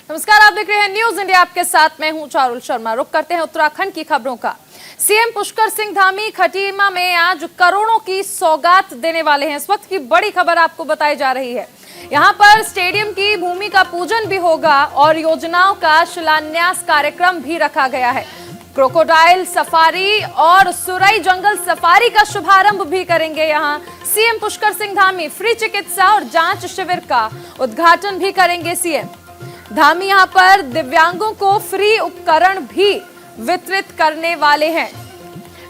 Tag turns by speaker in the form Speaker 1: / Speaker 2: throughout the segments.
Speaker 1: नमस्कार, आप देख रहे हैं न्यूज इंडिया, आपके साथ मैं हूं चारुल शर्मा। रुक करते हैं उत्तराखंड की खबरों का। सीएम पुष्कर सिंह धामी खटीमा में आज करोड़ों की सौगात देने वाले हैं। इस वक्त की बड़ी खबर आपको बताई जा रही है। यहां पर स्टेडियम की भूमि का पूजन भी होगा और योजनाओं का शिलान्यास कार्यक्रम भी रखा गया है। क्रोकोडाइल सफारी और सुरई जंगल सफारी का शुभारंभ भी करेंगे। यहां सीएम पुष्कर सिंह धामी फ्री चिकित्सा और जांच शिविर का उद्घाटन भी करेंगे। सीएम धामी यहां पर दिव्यांगों को फ्री उपकरण भी वितरित करने वाले हैं।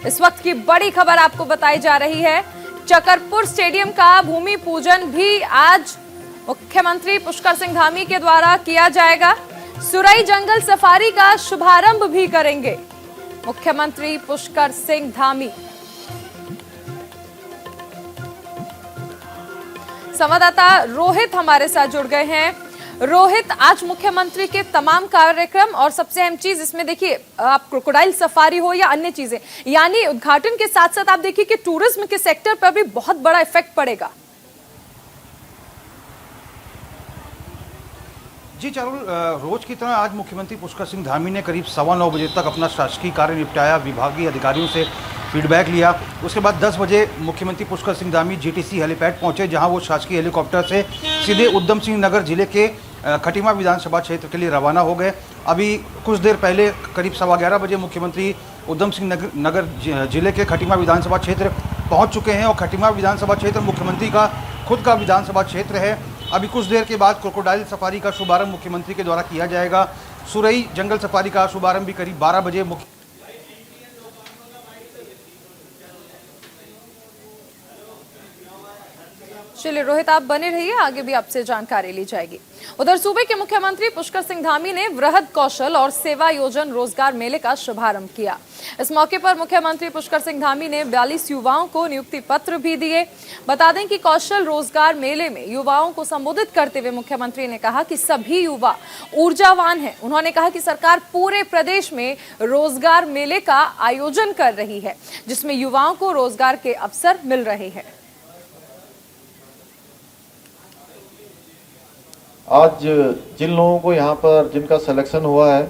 Speaker 1: इस वक्त की बड़ी खबर आपको बताई जा रही है। चकरपुर स्टेडियम का भूमि पूजन भी आज मुख्यमंत्री पुष्कर सिंह धामी के द्वारा किया जाएगा। सुरई जंगल सफारी का शुभारंभ भी करेंगे मुख्यमंत्री पुष्कर सिंह धामी। संवाददाता रोहित हमारे साथ जुड़ गए हैं। रोहित, आज मुख्यमंत्री के तमाम कार्यक्रम और सबसे अहम चीज इसमें देखिए, आप क्रोकोडाइल सफारी हो या अन्य चीजें, यानी उद्घाटन के साथ साथ आप देखिए कि टूरिज्म के सेक्टर पर भी बहुत बड़ा इफेक्ट पड़ेगा।
Speaker 2: जी चारुल, रोज की तरह आज मुख्यमंत्री पुष्कर सिंह धामी ने करीब 9:15 बजे तक अपना शासकीय कार्य निपटाया, विभागीय अधिकारियों से फीडबैक लिया। उसके बाद 10 बजे मुख्यमंत्री पुष्कर सिंह धामी जीटीसी हेलीपैड पहुंचे, जहां वो शासकीय हेलीकॉप्टर से सीधे उधम सिंह नगर जिले के खटीमा विधानसभा क्षेत्र के लिए रवाना हो गए। अभी कुछ देर पहले करीब 11:15 बजे मुख्यमंत्री उधम सिंह नगर जिले के खटीमा विधानसभा क्षेत्र पहुँच चुके हैं और खटीमा विधानसभा क्षेत्र मुख्यमंत्री का खुद का विधानसभा क्षेत्र है। अभी कुछ देर के बाद क्रोकोडाइल सफारी का शुभारंभ मुख्यमंत्री के द्वारा किया जाएगा। सुरई जंगल सफारी का शुभारंभ भी करीब 12 बजे
Speaker 1: चलिए रोहित, आप बने रहिए, आगे भी आपसे जानकारी ली जाएगी। उधर सूबे के मुख्यमंत्री पुष्कर सिंह धामी ने वृहद कौशल और सेवा योजन रोजगार मेले का शुभारंभ किया। इस मौके पर मुख्यमंत्री पुष्कर सिंह धामी ने 42 युवाओं को नियुक्ति पत्र भी दिए। बता दें कि कौशल रोजगार मेले में युवाओं को संबोधित करते हुए मुख्यमंत्री ने कहा कि सभी युवा ऊर्जावान हैं। उन्होंने कहा कि सरकार पूरे प्रदेश में रोजगार मेले का आयोजन कर रही है, जिसमें युवाओं को रोजगार के अवसर मिल रहे हैं।
Speaker 3: आज जिन लोगों को यहाँ पर जिनका सिलेक्शन हुआ है,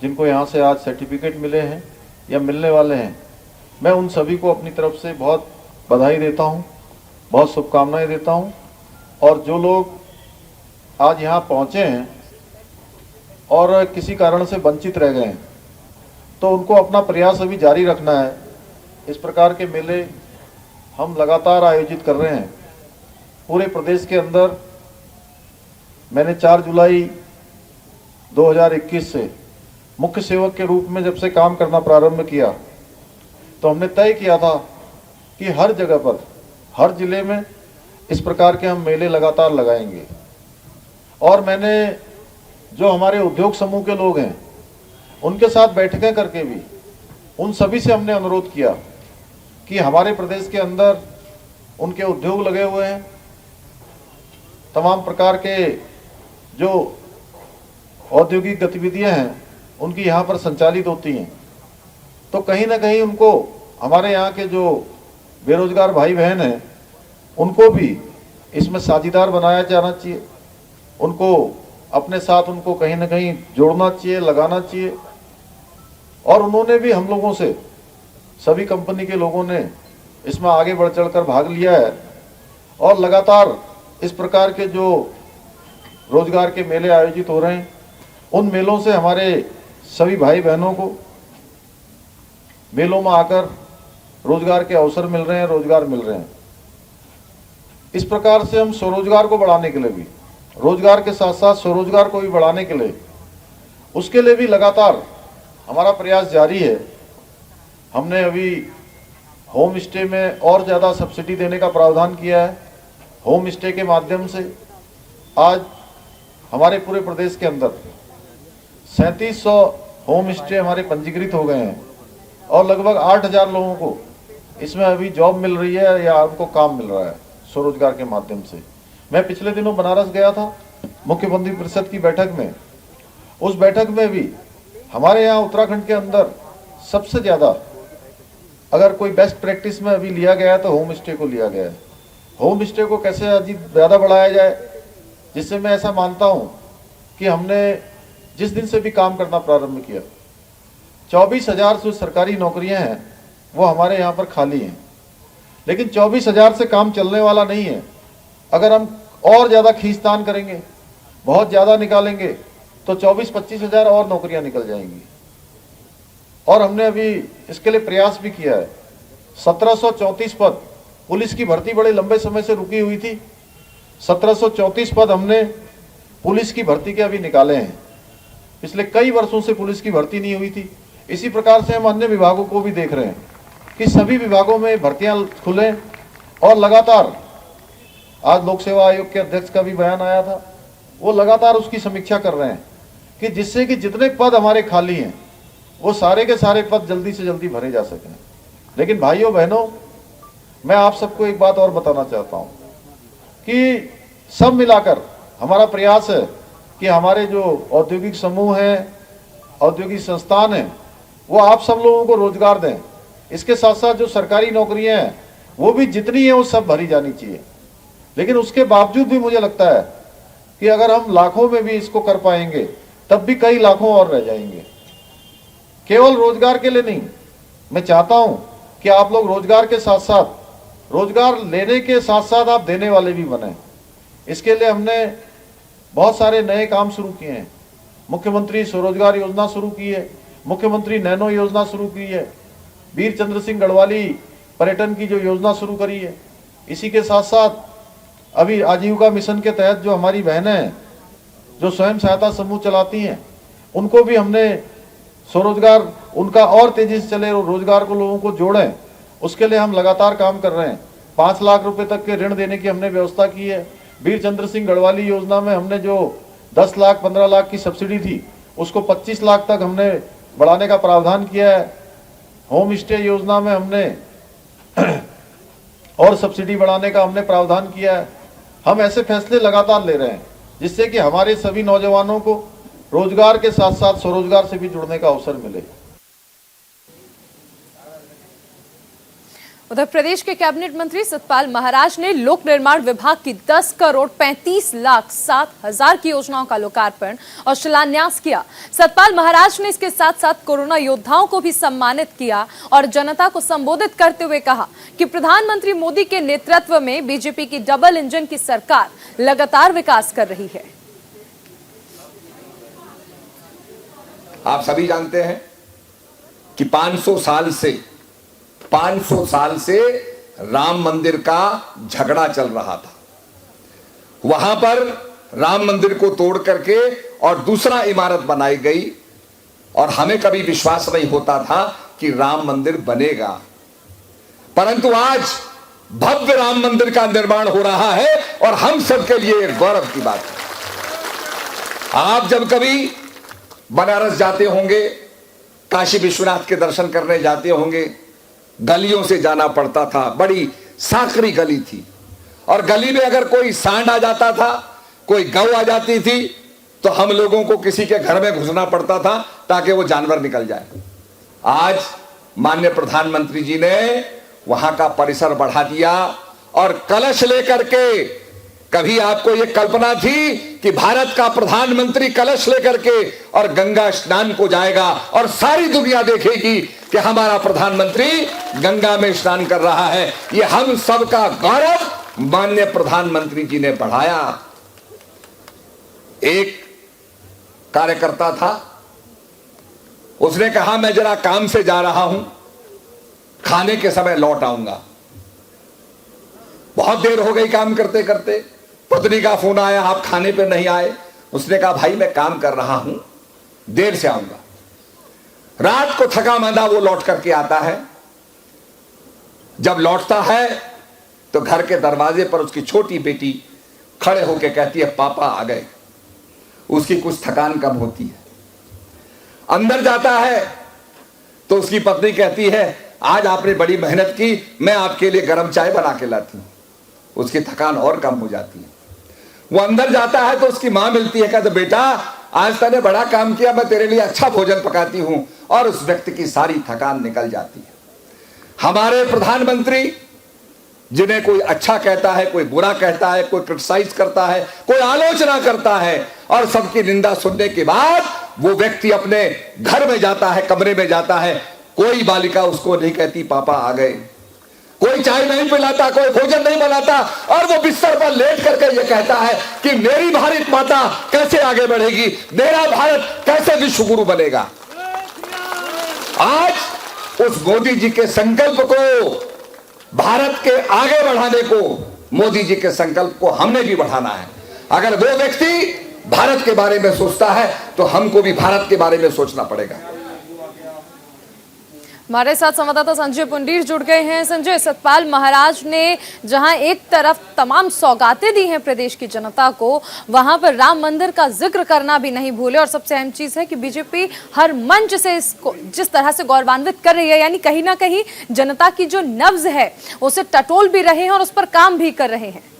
Speaker 3: जिनको यहाँ से आज सर्टिफिकेट मिले हैं या मिलने वाले हैं, मैं उन सभी को अपनी तरफ से बहुत बधाई देता हूँ, बहुत शुभकामनाएं देता हूँ। और जो लोग आज यहाँ पहुँचे हैं और किसी कारण से वंचित रह गए हैं, तो उनको अपना प्रयास अभी जारी रखना है। इस प्रकार के मेले हम लगातार आयोजित कर रहे हैं पूरे प्रदेश के अंदर। मैंने 4 जुलाई 2021 से मुख्य सेवक के रूप में जब से काम करना प्रारंभ किया, तो हमने तय किया था कि हर जगह पर, हर जिले में इस प्रकार के हम मेले लगातार लगाएंगे। और मैंने जो हमारे उद्योग समूह के लोग हैं उनके साथ बैठकें करके भी उन सभी से हमने अनुरोध किया कि हमारे प्रदेश के अंदर उनके उद्योग लगे हुए हैं, तमाम प्रकार के जो औद्योगिक गतिविधियां हैं उनकी यहाँ पर संचालित होती हैं, तो कहीं ना कहीं उनको, हमारे यहाँ के जो बेरोजगार भाई बहन हैं, उनको भी इसमें साझीदार बनाया जाना चाहिए। उनको अपने साथ, उनको कहीं ना कहीं जोड़ना चाहिए, लगाना चाहिए। और उन्होंने भी हम लोगों से, सभी कंपनी के लोगों ने इसमें आगे बढ़ चढ़कर भाग लिया है। और लगातार इस प्रकार के जो रोजगार के मेले आयोजित हो रहे हैं, उन मेलों से हमारे सभी भाई बहनों को मेलों में आकर रोजगार के अवसर मिल रहे हैं, रोजगार मिल रहे हैं। इस प्रकार से हम स्वरोजगार को बढ़ाने के लिए भी, रोजगार के साथ साथ स्वरोजगार को भी बढ़ाने के लिए, उसके लिए भी लगातार हमारा प्रयास जारी है। हमने अभी होम स्टे में और ज़्यादा सब्सिडी देने का प्रावधान किया है। होम स्टे के माध्यम से आज हमारे पूरे प्रदेश के अंदर 3700 होम स्टे हमारे पंजीकृत हो गए हैं और लगभग 8000 लोगों को इसमें अभी जॉब मिल रही है या उनको काम मिल रहा है स्वरोजगार के माध्यम से। मैं पिछले दिनों बनारस गया था मुख्यमंत्री परिषद की बैठक में। उस बैठक में भी हमारे यहाँ उत्तराखंड के अंदर सबसे ज़्यादा अगर कोई बेस्ट प्रैक्टिस में अभी लिया गया है तो होम स्टे को लिया गया है। होम स्टे को कैसे ज़्यादा बढ़ाया जाए, जिससे मैं ऐसा मानता हूँ कि हमने जिस दिन से भी काम करना प्रारंभ किया 24,000 जो सरकारी नौकरियां हैं वो हमारे यहाँ पर खाली हैं, लेकिन 24,000 से काम चलने वाला नहीं है। अगर हम और ज़्यादा खींचतान करेंगे, बहुत ज़्यादा निकालेंगे, तो 24-25,000 और नौकरियां निकल जाएंगी। और हमने अभी इसके लिए प्रयास भी किया है। 1734 पद, पुलिस की भर्ती बड़े लंबे समय से रुकी हुई थी, 1734 पद हमने पुलिस की भर्ती के अभी निकाले हैं। पिछले कई वर्षों से पुलिस की भर्ती नहीं हुई थी। इसी प्रकार से हम अन्य विभागों को भी देख रहे हैं कि सभी विभागों में भर्तियां खुलें और लगातार, आज लोक सेवा आयोग के अध्यक्ष का भी बयान आया था, वो लगातार उसकी समीक्षा कर रहे हैं कि जिससे कि जितने पद हमारे खाली हैं वो सारे के सारे पद जल्दी से जल्दी भरे जा सकें। लेकिन भाइयों बहनों, मैं आप सबको एक बात और बताना चाहता हूं कि सब मिलाकर हमारा प्रयास है कि हमारे जो औद्योगिक समूह हैं, औद्योगिक संस्थान हैं, वो आप सब लोगों को रोजगार दें। इसके साथ साथ जो सरकारी नौकरियां हैं वो भी जितनी हैं वो सब भरी जानी चाहिए। लेकिन उसके बावजूद भी मुझे लगता है कि अगर हम लाखों में भी इसको कर पाएंगे तब भी कई लाखों और रह जाएंगे। केवल रोजगार के लिए नहीं, मैं चाहता हूं कि आप लोग रोजगार के साथ साथ, रोजगार लेने के साथ साथ आप देने वाले भी बने। इसके लिए हमने बहुत सारे नए काम शुरू किए हैं। मुख्यमंत्री स्वरोजगार योजना शुरू की है, मुख्यमंत्री नैनो योजना शुरू की है, वीर चंद्र सिंह गढ़वाली पर्यटन की जो योजना शुरू करी है। इसी के साथ साथ अभी आजीविका मिशन के तहत जो हमारी बहनें हैं जो स्वयं सहायता समूह चलाती हैं, उनको भी हमने स्वरोजगार, उनका और तेजी से चले और रोजगार को लोगों को जोड़ें, उसके लिए हम लगातार काम कर रहे हैं। 5 लाख रुपए तक के ऋण देने की हमने व्यवस्था की है। वीर चंद्र सिंह गढ़वाली योजना में हमने जो 10 लाख 15 लाख की सब्सिडी थी उसको 25 लाख तक हमने बढ़ाने का प्रावधान किया है। होम स्टे योजना में हमने और सब्सिडी बढ़ाने का हमने प्रावधान किया है। हम ऐसे फैसले लगातार ले रहे हैं जिससे कि हमारे सभी नौजवानों को रोजगार के साथ साथ स्वरोजगार से भी जुड़ने का अवसर मिले।
Speaker 1: उधर प्रदेश के कैबिनेट मंत्री सतपाल महाराज ने लोक निर्माण विभाग की 10 करोड़ 35 लाख 7 हजार की योजनाओं का लोकार्पण और शिलान्यास किया। सतपाल महाराज ने इसके साथ साथ कोरोना योद्धाओं को भी सम्मानित किया और जनता को संबोधित करते हुए कहा कि प्रधानमंत्री मोदी के नेतृत्व में बीजेपी की डबल इंजन की सरकार लगातार विकास कर रही है।
Speaker 4: आप सभी जानते हैं कि 500 साल से राम मंदिर का झगड़ा चल रहा था। वहां पर राम मंदिर को तोड़ करके और दूसरा इमारत बनाई गई और हमें कभी विश्वास नहीं होता था कि राम मंदिर बनेगा, परंतु आज भव्य राम मंदिर का निर्माण हो रहा है और हम सबके लिए एक गौरव की बात है। आप जब कभी बनारस जाते होंगे, काशी विश्वनाथ के दर्शन करने जाते होंगे, गलियों से जाना पड़ता था, बड़ी सांकरी गली थी और गली में अगर कोई सांड आ जाता था, कोई गौ आ जाती थी तो हम लोगों को किसी के घर में घुसना पड़ता था ताकि वो जानवर निकल जाए। आज माननीय प्रधानमंत्री जी ने वहां का परिसर बढ़ा दिया और कलश लेकर के, कभी आपको यह कल्पना थी कि भारत का प्रधानमंत्री कलश लेकर के और गंगा स्नान को जाएगा और सारी दुनिया देखेगी कि हमारा प्रधानमंत्री गंगा में स्नान कर रहा है। ये हम सबका गौरव माननीय प्रधानमंत्री जी ने बढ़ाया। एक कार्यकर्ता था, उसने कहा मैं जरा काम से जा रहा हूं, खाने के समय लौट आऊंगा। बहुत देर हो गई काम करते करते, पत्नी का फोन आया, आप खाने पे नहीं आए। उसने कहा भाई मैं काम कर रहा हूं, देर से आऊंगा। रात को थका मांदा वो लौट करके आता है। जब लौटता है तो घर के दरवाजे पर उसकी छोटी बेटी खड़े होकर कहती है पापा आ गए। उसकी कुछ थकान कम होती है। अंदर जाता है तो उसकी पत्नी कहती है आज आपने बड़ी मेहनत की, मैं आपके लिए गर्म चाय बना के लाती हूं। उसकी थकान और कम हो जाती है। वो अंदर जाता है तो उसकी मां मिलती है, कहते बेटा आज तूने बड़ा काम किया, मैं तेरे लिए अच्छा भोजन पकाती हूं, और उस व्यक्ति की सारी थकान निकल जाती है। हमारे प्रधानमंत्री जिन्हें कोई अच्छा कहता है, कोई बुरा कहता है, कोई क्रिटिसाइज करता है, कोई आलोचना करता है, और सबकी निंदा सुनने के बाद वो व्यक्ति अपने घर में जाता है, कमरे में जाता है, कोई बालिका उसको नहीं कहती पापा आ गए, कोई चाय नहीं पिलाता, कोई भोजन नहीं बनाता, और वो बिस्तर पर लेट करके ये कहता है कि मेरी भारत माता कैसे आगे बढ़ेगी, मेरा भारत कैसे विश्वगुरु बनेगा। आज उस मोदी जी के संकल्प को, भारत के आगे बढ़ाने को, मोदी जी के संकल्प को हमने भी बढ़ाना है। अगर वो व्यक्ति भारत के बारे में सोचता है तो हमको भी भारत के बारे में सोचना पड़ेगा।
Speaker 1: हमारे साथ संवाददाता संजय पुंडीर जुड़ गए हैं। संजय, सतपाल महाराज ने जहां एक तरफ तमाम सौगातें दी हैं प्रदेश की जनता को, वहां पर राम मंदिर का जिक्र करना भी नहीं भूले, और सबसे अहम चीज है कि बीजेपी हर मंच से इसको जिस तरह से गौरवान्वित कर रही है, यानी कहीं ना कहीं जनता की जो नब्ज है उसे टटोल भी रहे हैं और उस पर काम भी कर रहे हैं।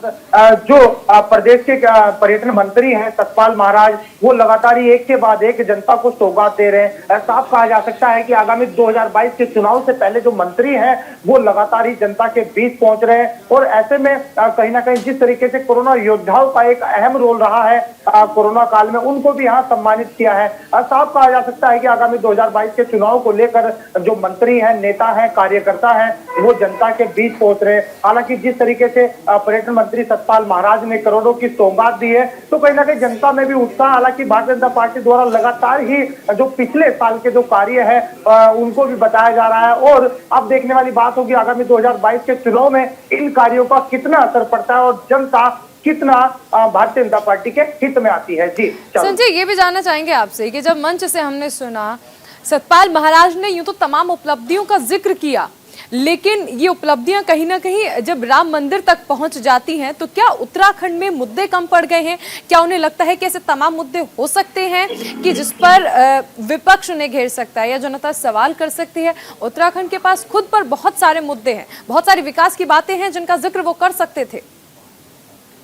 Speaker 5: जो प्रदेश के पर्यटन मंत्री हैं सतपाल महाराज, वो लगातार ही एक के बाद एक जनता को सौगात दे रहे हैं। साफ कहा जा सकता है कि आगामी 2022 के चुनाव से पहले जो मंत्री हैं वो लगातार ही जनता के बीच पहुंच रहे हैं, और ऐसे में कहीं ना कहीं जिस तरीके से कोरोना योद्धाओं का एक अहम रोल रहा है कोरोना काल में, उनको भी यहाँ सम्मानित किया है। साफ कहा जा सकता है कि आगामी 2022 के चुनाव को लेकर जो मंत्री हैं, नेता हैं, कार्यकर्ता हैं, वो जनता के बीच पहुंच रहे हैं। हालांकि जिस तरीके से पर्यटन मंत्री सतपाल महाराज ने करोड़ों की सौगात दी है, तो कहीं ना कहीं जनता में भी उत्साह, हालांकि भारतीय जनता पार्टी द्वारा लगातार ही जो पिछले साल के जो कार्य है उनको भी बताया जा रहा है, और अब देखने वाली बात होगी आगामी 2022 के चुनाव में इन कार्यों का कितना असर पड़ता है और जनता कितना भारतीय जनता पार्टी के हित में आती है। जी
Speaker 1: संजय, ये भी जानना चाहेंगे आपसे कि जब मंच से हमने सुना सतपाल महाराज ने यूं तो तमाम उपलब्धियों का जिक्र किया, लेकिन ये उपलब्धियां कहीं ना कहीं जब राम मंदिर तक पहुंच जाती हैं तो क्या उत्तराखंड में मुद्दे कम पड़ गए हैं? क्या उन्हें लगता है कि ऐसे तमाम मुद्दे हो सकते हैं कि जिस पर विपक्ष उन्हें घेर सकता है या जनता सवाल कर सकती है? उत्तराखंड के पास खुद पर बहुत सारे मुद्दे हैं, बहुत सारी विकास की बातें हैं जिनका जिक्र वो कर सकते थे।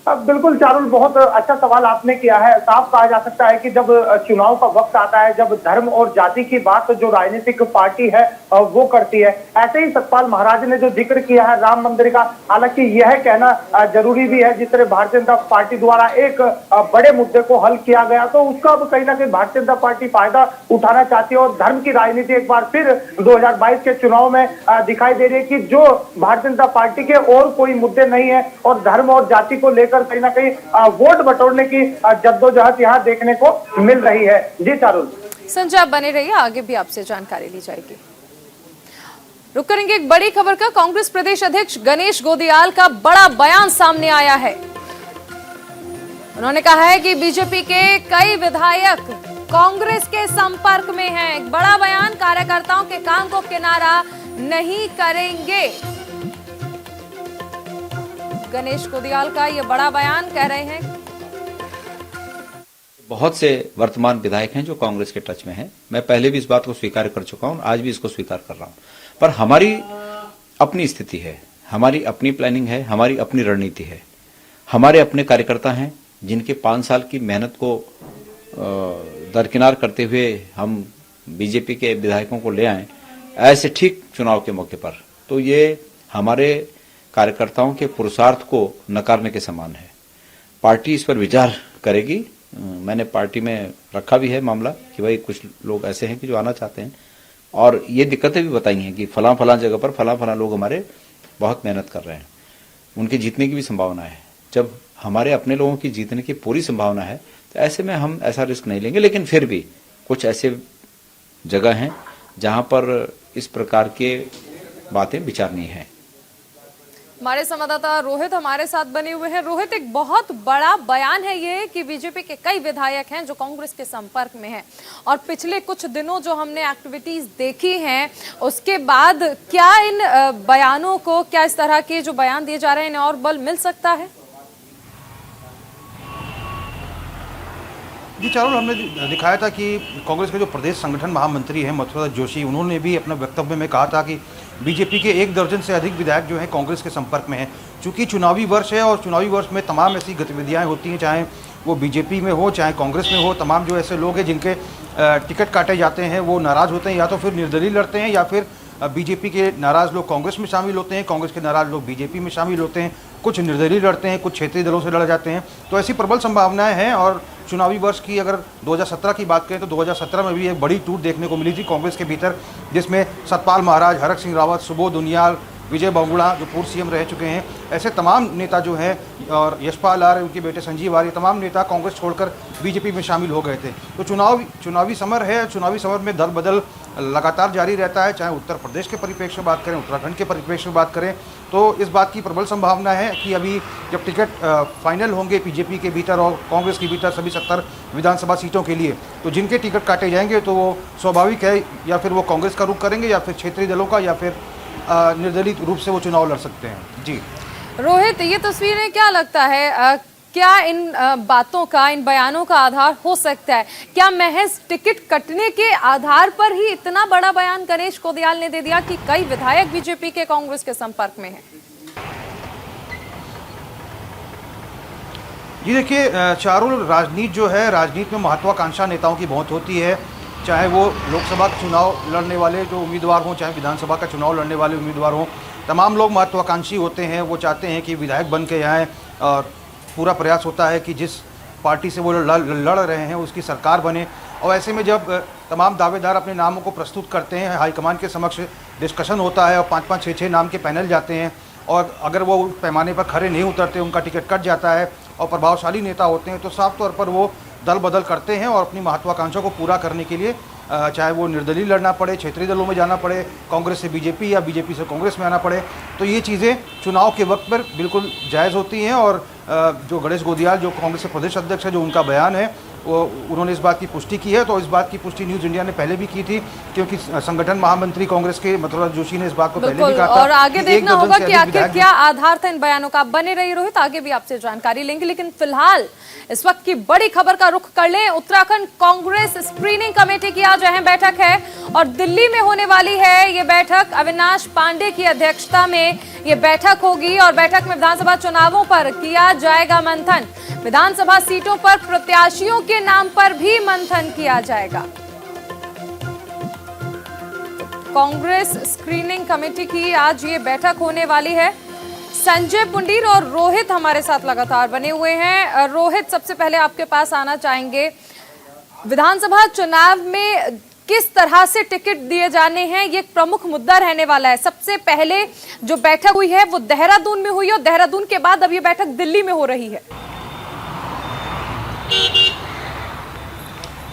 Speaker 5: बिल्कुल चारुल, बहुत अच्छा सवाल आपने किया है। साफ कहा जा सकता है कि जब चुनाव का वक्त आता है, जब धर्म और जाति की बात जो राजनीतिक पार्टी है वो करती है, ऐसे ही सतपाल महाराज ने जो जिक्र किया है राम मंदिर का, हालांकि यह कहना जरूरी भी है जिस तरह भारतीय जनता पार्टी द्वारा एक बड़े मुद्दे को हल किया गया, तो उसका अब कहीं ना कहीं भारतीय जनता पार्टी फायदा उठाना चाहती है, और धर्म की राजनीति एक बार फिर 2022 के चुनाव में दिखाई दे रही है कि जो भारतीय जनता पार्टी के और कोई मुद्दे नहीं है, और धर्म और जाति को लेकर कहीं ना कहीं वोट बटोरने की जद्दोजहद यहाँ देखने को मिल रही है। जी चारुल।
Speaker 1: संजय, आप बने रहिए, आगे भी आपसे जानकारी ली जाएगी। रुक करेंगे एक बड़ी खबर का। कांग्रेस प्रदेश अध्यक्ष गणेश गोदियाल का बड़ा बयान सामने आया है। उन्होंने कहा है कि बीजेपी के कई विधायक कांग्रेस के संपर्क में हैं। एक बड़ा बयान, कार्यकर्ताओं के काम को किनारा नहीं करेंगे। गणेश गोदियाल का ये बड़ा बयान, कह रहे हैं
Speaker 6: बहुत से वर्तमान विधायक हैं जो कांग्रेस के टच में हैं। मैं पहले भी इस बात को स्वीकार कर चुका हूं, आज भी इसको स्वीकार कर रहा हूं, पर हमारी अपनी स्थिति है, हमारी अपनी प्लानिंग है, हमारी अपनी रणनीति है, हमारे अपने कार्यकर्ता हैं जिनके 5 साल की मेहनत को दरकिनार करते हुए हम बीजेपी के विधायकों को ले आए ऐसे ठीक चुनाव के मौके पर, तो ये हमारे कार्यकर्ताओं के पुरुषार्थ को नकारने के समान है। पार्टी इस पर विचार करेगी। मैंने पार्टी में रखा भी है मामला कि भाई कुछ लोग ऐसे हैं कि जो आना चाहते हैं, और ये दिक्कतें भी बताई हैं कि फलां जगह पर फलां लोग हमारे बहुत मेहनत कर रहे हैं, उनके जीतने की भी संभावना है। जब हमारे अपने लोगों की जीतने की पूरी संभावना है तो ऐसे में हम ऐसा रिस्क नहीं लेंगे, लेकिन फिर भी कुछ ऐसे जगह हैं जहां पर इस प्रकार के बातें विचारनीय हैं।
Speaker 1: हमारे संवाददाता रोहित हमारे साथ बने हुए हैं। रोहित, एक बहुत बड़ा बयान है ये कि बीजेपी के कई विधायक हैं जो कांग्रेस के संपर्क में हैं, और पिछले कुछ दिनों जो हमने एक्टिविटीज देखी हैं उसके बाद क्या इन बयानों को, क्या इस तरह के जो बयान दिए जा रहे हैं इन्हें और बल मिल सकता है?
Speaker 2: जी चारों हमने दिखाया था कि कांग्रेस के जो प्रदेश संगठन महामंत्री हैं मथुरा जोशी, उन्होंने भी अपने वक्तव्य में कहा था कि बीजेपी के 1 दर्जन से अधिक विधायक जो हैं कांग्रेस के संपर्क में हैं। चूंकि चुनावी वर्ष है और चुनावी वर्ष में तमाम ऐसी गतिविधियां होती हैं, चाहे वो बीजेपी में हो चाहे कांग्रेस में हो, तमाम जो ऐसे लोग हैं जिनके टिकट काटे जाते हैं वो नाराज़ होते हैं, या तो फिर निर्दलीय लड़ते हैं या फिर बीजेपी के नाराज़ लोग कांग्रेस में शामिल होते हैं, कांग्रेस के नाराज़ लोग बीजेपी में शामिल होते हैं, कुछ निर्दलीय लड़ते हैं, कुछ क्षेत्रीय दलों से लड़ जाते हैं। तो ऐसी प्रबल संभावनाएं हैं। और चुनावी वर्ष की अगर 2017 की बात करें तो 2017 में भी एक बड़ी टूट देखने को मिली थी कांग्रेस के भीतर, जिसमें सतपाल महाराज, हरक सिंह रावत, सुबोध उनियाल, विजय बहुगुणा जो पूर्व सीएम रह चुके हैं, ऐसे तमाम नेता जो हैं, और यशपाल आर्य, उनके बेटे संजीव आर्य, तमाम नेता कांग्रेस छोड़कर बीजेपी में शामिल हो गए थे। तो चुनावी समर है। चुनावी समर में दल बदल लगातार जारी रहता है, चाहे उत्तर प्रदेश के परिप्रेक्ष्य में बात करें, उत्तराखंड के परिप्रेक्ष्य में बात करें, तो इस बात की प्रबल संभावना है कि अभी जब टिकट फाइनल होंगे बीजेपी के भीतर और कांग्रेस के भीतर सभी 70 विधानसभा सीटों के लिए, तो जिनके टिकट काटे जाएंगे तो वो स्वाभाविक है या फिर वो कांग्रेस का रुख करेंगे या फिर क्षेत्रीय दलों का, या फिर निर्दलीय रूप से वो चुनाव लड़ सकते हैं। जी
Speaker 1: रोहित, ये तस्वीरें क्या लगता है, क्या इन बातों का, इन बयानों का आधार हो सकता है? क्या महज टिकट कटने के आधार पर ही इतना बड़ा बयान गणेश गोदियाल ने दे दिया कि कई विधायक बीजेपी के कांग्रेस के संपर्क में हैं?
Speaker 2: जी देखिए, चारुल, राजनीति जो है, राजनीति में महत्वाकांक्षा नेताओं की बहुत होती है, चाहे वो लोकसभा का चुनाव लड़ने वाले जो उम्मीदवार हों, चाहे विधानसभा का चुनाव लड़ने वाले उम्मीदवार हों, तमाम लोग महत्वाकांक्षी होते हैं। वो चाहते हैं कि विधायक बन के आएँ और पूरा प्रयास होता है कि जिस पार्टी से वो लड़ रहे हैं उसकी सरकार बने। और ऐसे में जब तमाम दावेदार अपने नामों को प्रस्तुत करते हैं, हाईकमान के समक्ष डिस्कशन होता है और 5-5, 6-6 नाम के पैनल जाते हैं, और अगर वो पैमाने पर खरे नहीं उतरते, उनका टिकट कट जाता है और प्रभावशाली नेता होते हैं, तो साफ तौर पर वो दल बदल करते हैं और अपनी महत्वाकांक्षा को पूरा करने के लिए चाहे वो निर्दलीय लड़ना पड़े, क्षेत्रीय दलों में जाना पड़े, कांग्रेस से बीजेपी या बीजेपी से कांग्रेस में आना पड़े, तो ये चीज़ें चुनाव के वक्त पर बिल्कुल जायज़ होती हैं। और जो गणेश गोदियाल जो कांग्रेस के प्रदेश अध्यक्ष है, जो उनका बयान है, वो उन्होंने इस बात की पुष्टि की है। तो इस बात की पुष्टि न्यूज़ इंडिया ने पहले भी की थी, क्योंकि संगठन महामंत्री कांग्रेस के मथुरा जोशी ने इस बात को पहले भी कहा था।
Speaker 1: और आगे देखना होगा कि आखिर क्या आधार था इन बयानों का। बने रही रोहित, आगे भी आपसे जानकारी लेंगे, लेकिन फिलहाल इस वक्त की बड़ी खबर का रुख कर लें। उत्तराखंड कांग्रेस स्क्रीनिंग कमेटी की आज अहम बैठक है और दिल्ली में होने वाली है ये बैठक। अविनाश पांडे की अध्यक्षता में ये बैठक होगी और बैठक में विधानसभा चुनावों पर किया जाएगा मंथन। विधानसभा सीटों पर प्रत्याशियों के नाम पर भी मंथन किया जाएगा। कांग्रेस स्क्रीनिंग कमेटी की आज ये बैठक होने वाली है। संजय पुंडीर और रोहित हमारे साथ लगातार बने हुए हैं। रोहित, सबसे पहले आपके पास आना चाहेंगे, विधानसभा चुनाव में किस तरह से टिकट दिए जाने हैं, ये एक प्रमुख मुद्दा रहने वाला है। सबसे पहले जो बैठक हुई है वो देहरादून में हुई है और देहरादून के बाद अब ये बैठक दिल्ली में हो रही है।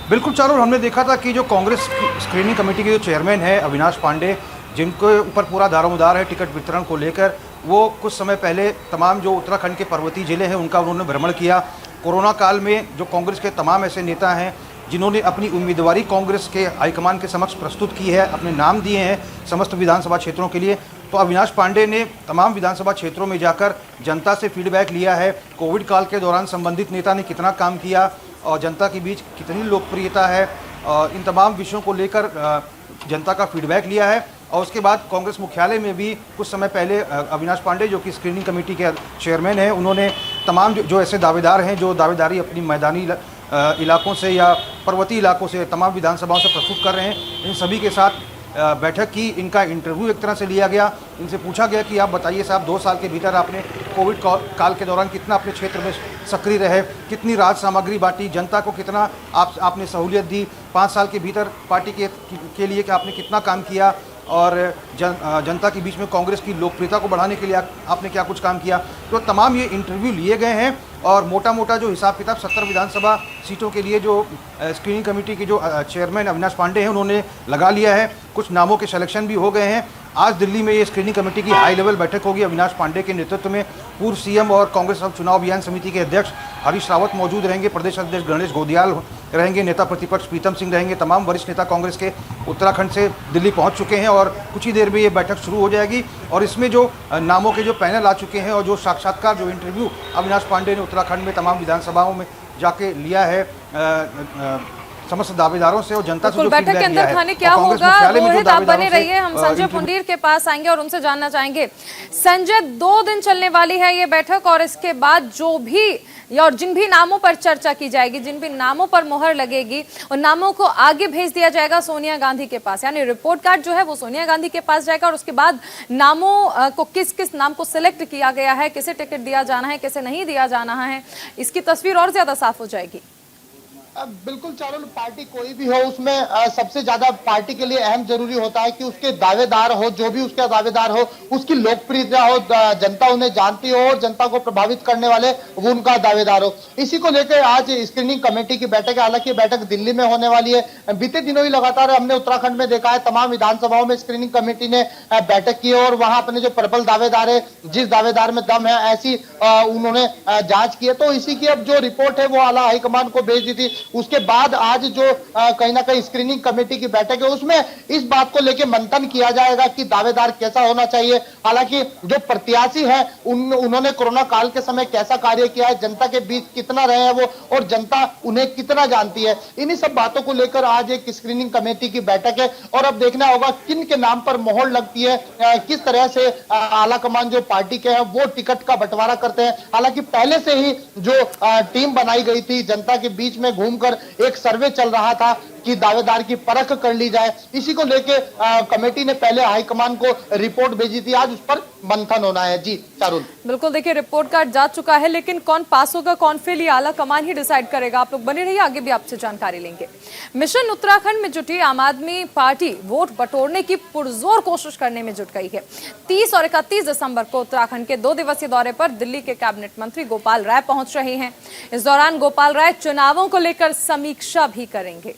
Speaker 2: बिल्कुल चारुल, हमने देखा था कि जो कांग्रेस स्क्रीनिंग कमेटी के जो चेयरमैन है अविनाश पांडे, जिनके ऊपर पूरा दारोमदार है टिकट वितरण को लेकर, वो कुछ समय पहले तमाम जो उत्तराखंड के पर्वतीय जिले हैं उनका उन्होंने भ्रमण किया। कोरोना काल में जो कांग्रेस के तमाम ऐसे नेता हैं जिन्होंने अपनी उम्मीदवारी कांग्रेस के हाईकमान के समक्ष प्रस्तुत की है, अपने नाम दिए हैं समस्त विधानसभा क्षेत्रों के लिए, तो अविनाश पांडे ने तमाम विधानसभा क्षेत्रों में जाकर जनता से फीडबैक लिया है। कोविड काल के दौरान संबंधित नेता ने कितना काम किया और जनता के बीच कितनी लोकप्रियता है, इन तमाम विषयों को लेकर जनता का फीडबैक लिया है। और उसके बाद कांग्रेस मुख्यालय में भी कुछ समय पहले अविनाश पांडे, जो कि स्क्रीनिंग कमेटी के चेयरमैन हैं, उन्होंने तमाम जो ऐसे दावेदार हैं जो दावेदारी अपनी मैदानी इलाकों से या पर्वतीय इलाकों से तमाम विधानसभाओं से प्रस्तुत कर रहे हैं, इन सभी के साथ बैठक की। इनका इंटरव्यू एक तरह से लिया गया। इनसे पूछा गया कि आप बताइए साहब, 2 साल के भीतर आपने कोविड काल के दौरान कितना अपने क्षेत्र में सक्रिय रहे, कितनी राहत सामग्री बांटी, जनता को कितना आपने सहूलियत दी, 5 साल के भीतर पार्टी के लिए कि आपने कितना काम किया, और जनता के बीच में कांग्रेस की लोकप्रियता को बढ़ाने के लिए आपने क्या कुछ काम किया। तो तमाम ये इंटरव्यू लिए गए हैं और मोटा मोटा जो हिसाब किताब 70 विधानसभा सीटों के लिए जो स्क्रीनिंग कमेटी के जो चेयरमैन अविनाश पांडे हैं उन्होंने लगा लिया है। कुछ नामों के सिलेक्शन भी हो गए हैं। आज दिल्ली में ये स्क्रीनिंग कमेटी की हाई लेवल बैठक होगी। अविनाश पांडे के नेतृत्व में पूर्व सीएम और कांग्रेस चुनाव अभियान समिति के अध्यक्ष हरीश रावत मौजूद रहेंगे, प्रदेश अध्यक्ष गणेश गोदियाल रहेंगे, नेता प्रतिपक्ष प्रीतम सिंह रहेंगे। तमाम वरिष्ठ नेता कांग्रेस के उत्तराखंड से दिल्ली पहुंच चुके हैं और कुछ ही देर में ये बैठक शुरू हो जाएगी। और इसमें जो नामों के जो पैनल आ चुके हैं और जो साक्षात्कार, जो इंटरव्यू अविनाश पांडे ने उत्तराखंड में तमाम विधानसभाओं में जाके लिया है समस्त दावेदारों से और जनता से जो
Speaker 1: बैठक के
Speaker 2: फीडबैक
Speaker 1: अंदर
Speaker 2: लिया है।
Speaker 1: खाने क्या
Speaker 2: और कांग्रेस
Speaker 1: होगा,
Speaker 2: मुख्यालय में जो
Speaker 1: रोहित आप बने
Speaker 2: दावेदारों से,
Speaker 1: रहिए, हम संजय पुंडीर के पास आएंगे और उनसे जानना चाहेंगे। संजय, 2 दिन चलने वाली है ये बैठक और इसके बाद जो भी और जिन भी नामों पर चर्चा की जाएगी, जिन भी नामों पर मोहर लगेगी, उन नामों को आगे भेज दिया जाएगा सोनिया गांधी के पास, यानी रिपोर्ट कार्ड जो है वो सोनिया गांधी के पास जाएगा और उसके बाद नामों को किस किस नाम को सिलेक्ट किया गया है, किसे टिकट दिया जाना है, किसे नहीं दिया जाना है, इसकी तस्वीर और ज्यादा साफ हो जाएगी।
Speaker 7: बिल्कुल चारुल, पार्टी कोई भी हो उसमें सबसे ज्यादा पार्टी के लिए अहम जरूरी होता है कि उसके दावेदार हो, जो भी उसका दावेदार हो उसकी लोकप्रियता हो, जनता उन्हें जानती हो और जनता को प्रभावित करने वाले वो उनका दावेदार हो। इसी को लेकर आज स्क्रीनिंग कमेटी की बैठक है। हालांकि बैठक दिल्ली में होने वाली है। बीते दिनों ही लगातार हमने उत्तराखंड में देखा है, तमाम विधानसभाओं में स्क्रीनिंग कमेटी ने बैठक की और वहां अपने जो प्रबल दावेदार है, जिस दावेदार में दम है, ऐसी उन्होंने जांच की है। तो इसी की अब जो रिपोर्ट है वो आला हाईकमान को भेज दी थी। उसके बाद आज जो कहीं ना कहीं स्क्रीनिंग कमेटी की बैठक है उसमें इस बात को लेकर मंथन किया जाएगा कि दावेदार कैसा होना चाहिए। हालांकि जो प्रत्याशी है उन्होंने कोरोना काल के समय कैसा कार्य किया है, जनता के बीच कितना रहे हैं वो और जनता उन्हें कितना जानती है, इन्हीं सब बातों को लेकर आज एक स्क्रीनिंग कमेटी की बैठक है। और अब देखना होगा किन के नाम पर मोहर लगती है, किस तरह से आला कमान जो पार्टी के हैं वो टिकट का बंटवारा करते हैं। हालांकि पहले से ही जो टीम बनाई गई थी, जनता के बीच में घूमकर एक सर्वे चल रहा था कि दावेदार की परख कर ली जाए। इसी को लेके कमेटी ने पहले हाईकमान को रिपोर्ट भेजी थी, आज उस पर मंथन होना है। जी चारुल,
Speaker 1: बिल्कुल, देखिए रिपोर्ट कार्ड जा चुका है, लेकिन कौन पास होगा कौन फेल, ये आला कमान ही डिसाइड करेगा। आप लोग बने रहिए, आगे भी आपसे जानकारी लेंगे। मिशन उत्तराखंड में जुटी आम आदमी पार्टी वोट बटोरने की पुरजोर कोशिश करने में जुट गई है। 30 और 31 दिसंबर को उत्तराखंड के 2 दिवसीय दौरे पर दिल्ली के कैबिनेट मंत्री गोपाल राय पहुंच रहे हैं। इस दौरान गोपाल राय चुनावों को लेकर समीक्षा भी करेंगे।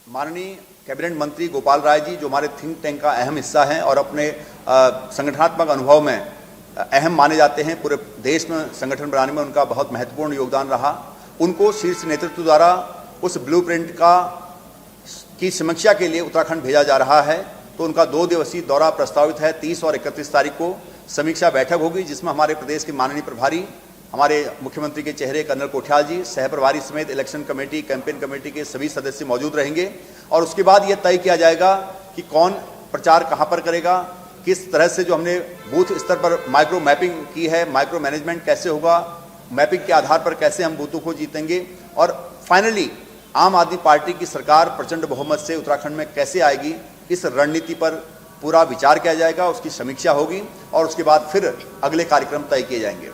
Speaker 8: माननीय कैबिनेट मंत्री गोपाल राय जी, जो हमारे थिंक टैंक का अहम हिस्सा हैं और अपने संगठनात्मक अनुभव में अहम माने जाते हैं, पूरे देश में संगठन बनाने में उनका बहुत महत्वपूर्ण योगदान रहा। उनको शीर्ष नेतृत्व द्वारा उस ब्लूप्रिंट की समीक्षा के लिए उत्तराखंड भेजा जा रहा है। तो उनका 2 दिवसीय दौरा प्रस्तावित है। 30 और 31 तारीख को समीक्षा बैठक होगी, जिसमें हमारे प्रदेश के माननीय प्रभारी, हमारे मुख्यमंत्री के चेहरे कर्नल कोठियाल जी, सह प्रभारी समेत इलेक्शन कमेटी, कैंपेन कमेटी के सभी सदस्य मौजूद रहेंगे। और उसके बाद यह तय किया जाएगा कि कौन प्रचार कहां पर करेगा, किस तरह से जो हमने बूथ स्तर पर माइक्रो मैपिंग की है, माइक्रो मैनेजमेंट कैसे होगा, मैपिंग के आधार पर कैसे हम बूथों को जीतेंगे और फाइनली आम आदमी पार्टी की सरकार प्रचंड बहुमत से उत्तराखंड में कैसे आएगी, इस रणनीति पर पूरा विचार किया जाएगा, उसकी समीक्षा होगी और उसके बाद फिर अगले कार्यक्रम तय किए जाएंगे।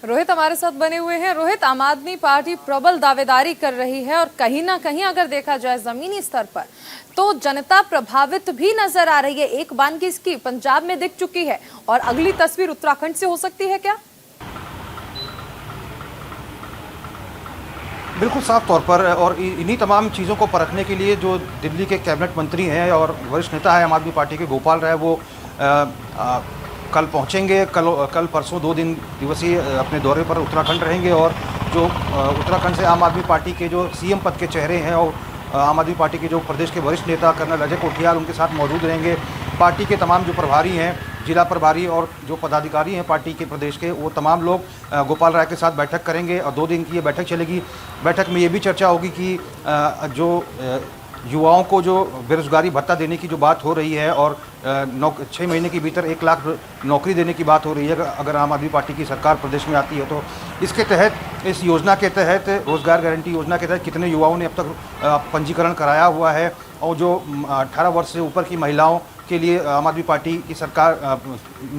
Speaker 1: रोहित हमारे साथ बने हुए हैं। रोहित, आम आदमी पार्टी प्रबल दावेदारी कर रही है और कहीं ना कहीं अगर देखा जाए जमीनी स्तर पर तो जनता प्रभावित भी नजर आ रही है। एक बानगी इसकी पंजाब में दिख चुकी है और अगली तस्वीर उत्तराखंड से हो सकती है क्या?
Speaker 2: बिल्कुल साफ तौर पर, और इन्हीं तमाम चीज़ों को परखने के लिए जो दिल्ली के कैबिनेट मंत्री हैं और वरिष्ठ नेता है आम आदमी पार्टी के गोपाल राय, वो कल पहुंचेंगे। कल परसों 2 दिन दिवसीय अपने दौरे पर उत्तराखंड रहेंगे और जो उत्तराखंड से आम आदमी पार्टी के जो सीएम पद के चेहरे हैं और आम आदमी पार्टी के जो प्रदेश के वरिष्ठ नेता कर्नल अजय कोठियाल, उनके साथ मौजूद रहेंगे। पार्टी के तमाम जो प्रभारी हैं, जिला प्रभारी और जो पदाधिकारी हैं पार्टी के प्रदेश के, वो तमाम लोग गोपाल राय के साथ बैठक करेंगे और 2 दिन की ये बैठक चलेगी। बैठक में ये भी चर्चा होगी कि जो युवाओं को जो बेरोजगारी भत्ता देने की जो बात हो रही है और 6 महीने के भीतर 1 लाख नौकरी देने की बात हो रही है अगर आम आदमी पार्टी की सरकार प्रदेश में आती है, तो इसके तहत, इस योजना के तहत, रोजगार गारंटी योजना के तहत कितने युवाओं ने अब तक पंजीकरण कराया हुआ है और जो 18 वर्ष से ऊपर की महिलाओं के लिए आम आदमी पार्टी की सरकार,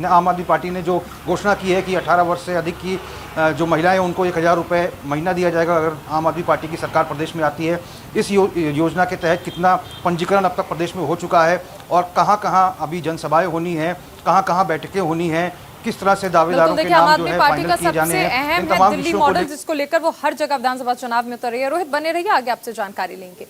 Speaker 2: आम आदमी पार्टी ने जो घोषणा की है कि 18 वर्ष से अधिक की जो महिलाएं हैं उनको 1000 रुपये महीना दिया जाएगा अगर आम आदमी पार्टी की सरकार प्रदेश में आती है। इस योजना के तहत कितना पंजीकरण अब तक प्रदेश में हो चुका है और कहां-कहां अभी जनसभाएं होनी है, कहां-कहां बैठकें होनी हैं, किस तरह से दावेदारों के नाम जो है फाइनल किए जाने हैं, इन तमाम
Speaker 1: दिल्ली
Speaker 2: विषयों को
Speaker 1: मॉडल जिसको लेकर वो हर जगह विधानसभा चुनाव में उतर रही है। रोहित बने रहिए, आगे आपसे जानकारी लेंगे।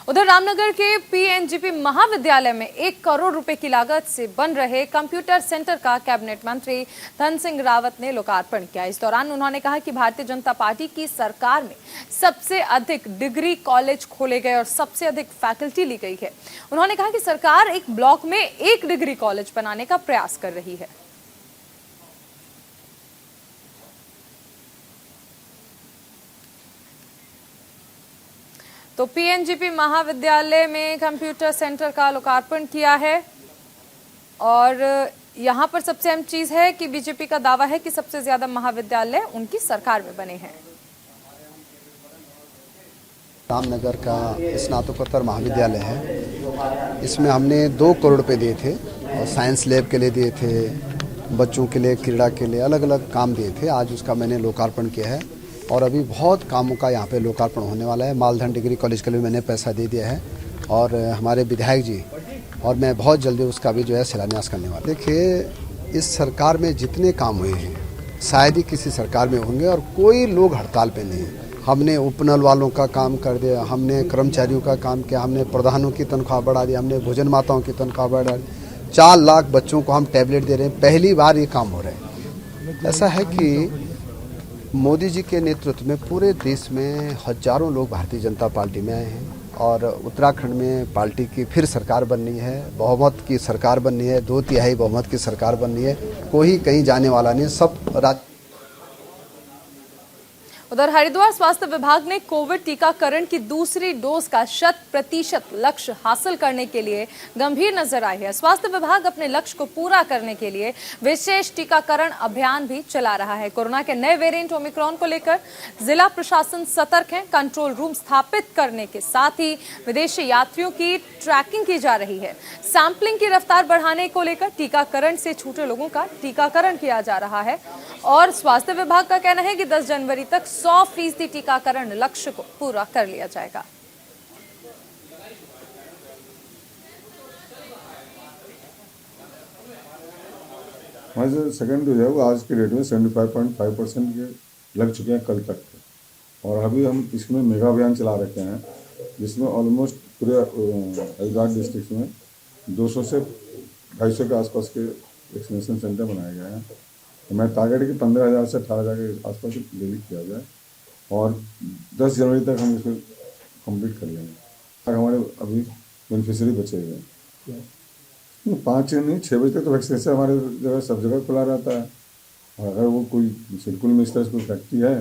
Speaker 1: उधर रामनगर के पीएनजीपी महाविद्यालय में 1 करोड़ रुपए की लागत से बन रहे कंप्यूटर सेंटर का कैबिनेट मंत्री धन सिंह रावत ने लोकार्पण किया। इस दौरान उन्होंने कहा कि भारतीय जनता पार्टी की सरकार में सबसे अधिक डिग्री कॉलेज खोले गए और सबसे अधिक फैकल्टी ली गई है। उन्होंने कहा कि सरकार एक ब्लॉक में 1 डिग्री कॉलेज बनाने का प्रयास कर रही है। तो पीएनजीपी महाविद्यालय में कंप्यूटर सेंटर का लोकार्पण किया है और यहां पर सबसे अहम चीज है कि बीजेपी का दावा है कि सबसे ज्यादा महाविद्यालय उनकी सरकार में बने हैं।
Speaker 9: रामनगर का स्नातकोत्तर महाविद्यालय है, इसमें हमने 2 करोड़ रुपए दिए थे और साइंस लैब के लिए दिए थे, बच्चों के लिए, क्रीड़ा के लिए अलग अलग काम दिए थे। आज उसका मैंने लोकार्पण किया है और अभी बहुत कामों का यहाँ पे लोकार्पण होने वाला है। मालधन डिग्री कॉलेज के लिए मैंने पैसा दे दिया है और हमारे विधायक जी और मैं बहुत जल्दी उसका भी जो है शिलान्यास करने वाला। देखिए, इस सरकार में जितने काम हुए हैं शायद ही किसी सरकार में होंगे और कोई लोग हड़ताल पे नहीं। हमने उपनल वालों का काम कर दिया, हमने कर्मचारियों का काम किया, हमने प्रधानों की तनख्वाह बढ़ा दी, हमने भोजन माताओं की तनख्वाह बढ़ा दी, 4 लाख बच्चों को हम टैबलेट दे रहे हैं। पहली बार ये काम हो रहा है। ऐसा है कि मोदी जी के नेतृत्व में पूरे देश में हजारों लोग भारतीय जनता पार्टी में आए हैं और उत्तराखंड में पार्टी की फिर सरकार बननी है, बहुमत की सरकार बननी है, 2/3 बहुमत की सरकार बननी है। कोई कहीं जाने वाला नहीं, सब राज्य।
Speaker 1: उधर हरिद्वार स्वास्थ्य विभाग ने कोविड टीकाकरण की दूसरी डोज का 100% लक्ष्य हासिल करने के लिए गंभीर नजर आई है। स्वास्थ्य विभाग अपने लक्ष्य को पूरा करने के लिए विशेष टीकाकरण अभियान भी चला रहा है। कोरोना के नए वेरिएंट ओमिक्रॉन को लेकर जिला प्रशासन सतर्क है। कंट्रोल रूम स्थापित करने के साथ ही विदेशी यात्रियों की ट्रैकिंग की जा रही है। सैंपलिंग की रफ्तार बढ़ाने को लेकर टीकाकरण से छूटे लोगों का टीकाकरण किया जा रहा है और स्वास्थ्य विभाग का कहना है कि 10 जनवरी तक 100% टीकाकरण लक्ष्य को पूरा कर लिया जाएगा।
Speaker 10: हमारे जो सेकेंड डोज है वो आज के डेट में 75.5% के लग चुके हैं कल तक के। और अभी हम इसमें मेगा अभियान चला रखे हैं जिसमें ऑलमोस्ट पूरे हरिद्वार डिस्ट्रिक्ट में 200 से 250 के आसपास के वैक्सीनेशन सेंटर बनाए गए हैं। तो मैं टारगेट कि 15,000 से 18,000 के आसपास डिलीट किया जाए और 10 जनवरी तक हम इसको कंप्लीट कर लेंगे। तक हमारे अभी बेनिफिशियरी बचे हुए हैं। 5 नहीं 6 बजे तक तो वैक्सीनेशन हमारे जगह सब जगह खुला रहता है। और अगर वो कोई बिल्कुल में इस तरह से कोई फैक्ट्री है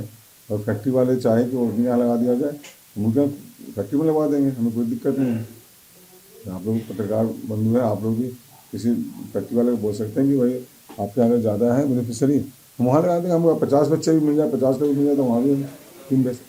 Speaker 10: और फैक्ट्री वाले चाहे कि वो यहाँ लगा दिया जाए, हम उनके फैक्ट्री में लगवा देंगे, हमें कोई दिक्कत नहीं है। आप लोग पत्रकार बंधु हैं, आप लोग भी किसी फैक्ट्री वाले को बोल सकते हैं कि भाई आपके अगर ज़्यादा है बेनिफिशियरी, हम वहाँ लगा देंगे। हमको 50 बच्चे भी मिल जाए, 50 का भी मिल जाए तो वहाँ भी टीम बेस्ट